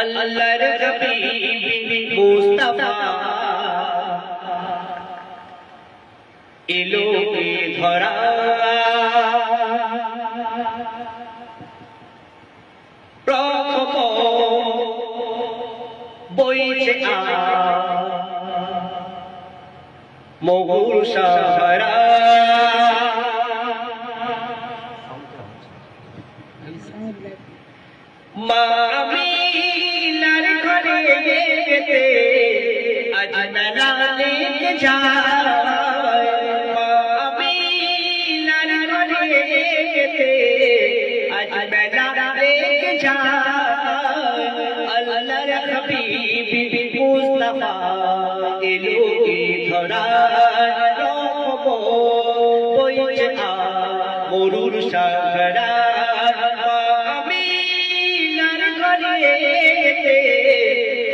আল্লাহর হাবিব মুস্তাফা এলো এ ধরা প্রখম বইছে মোগল সাহারা মা আমিনার ঘরে গেতে আজ মেলা লেগে যায় মা আমিনার ঘরে গেতে আজ মেলা লেগে যায় আল্লাহর হাবিব মুস্তাফা এলো এ ধরায় রহম বইছে মরুর সাগরা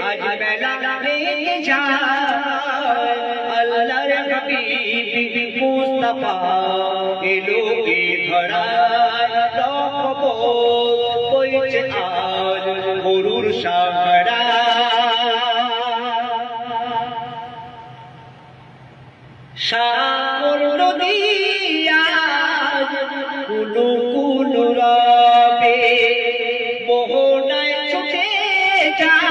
আজ মেলা লেগে যায় আল্লাহর হাবিব মুস্তাফা এলো এ ধরায় রহম বইছে আজ মরুর সাগরা সাগর নদী আজ কুলু কুলু রবে মোহনায় ছুটে যায়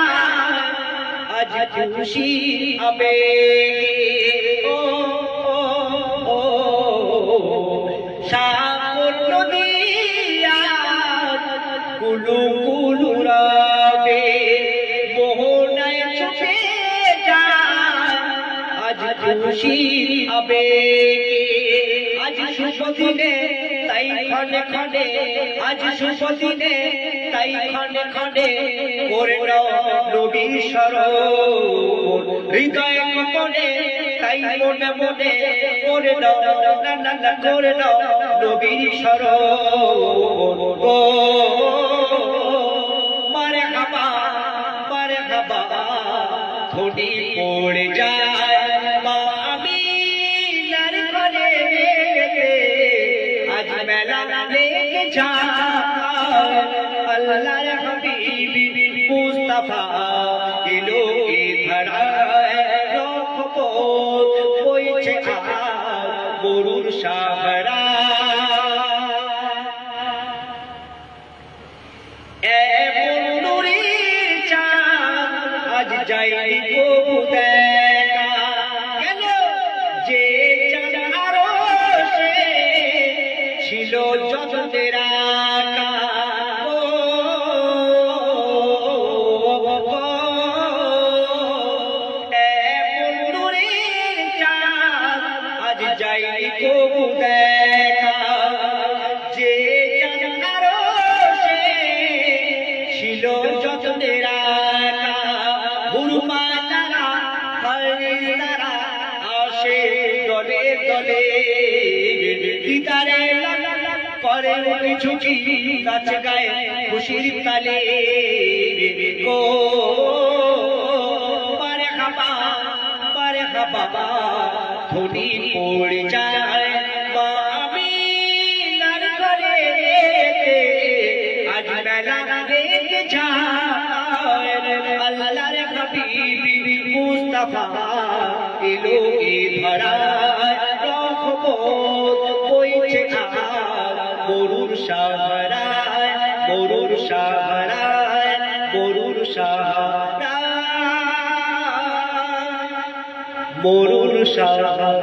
আজ খুশি হবে ও সাগর নদী আজ কুলু কুলু রবে মোহনায় ছুটে যায় আজ খুশি হবে আজ শুভ দিনে তাই খনে খনে আজ শুভ দিনে তাই খনে খনে করে নাও নবীর স্মরণ হৃদয় কোণে তাই মনে মনে করে নাও না না না করে নাও নবীর স্মরণ ও মারহাবা ধনী পড়ে যায় মা আমিনার ঘরে আজ মেলা লেগে যায় আল্লাহর হাবিব মুস্তাফা এলো এ ধরায় রহম বইছে আজ মরুর সাগরা এমন নূরের চাঁদ আজ যাই কবু দেখা কেন যে চাঁদ আরশে ছিল যতনে রাখা এমন নূরের চাঁদ আজ যাই কবু দেখা যে চাঁদ আরশে ছিল যতনে রাখা হুরমা তারা হরে তারা আসে দলে দলে দিদারে করে ঝুঁকি গাছে গায়ে খুশির তালে গো পারে খাবা ধনী পড়ে যায় মা আমিনার ঘরে আজ মেলা লেগে যায় আল্লাহর হাবিব মুস্তাফা এলো এ ধরায় রহম বইছে আজ মরুর সাগরায় মরুর সাগরায় মরুর সাগরায় মরুর সাগরায়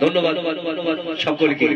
ধন্যবাদ সকলকে।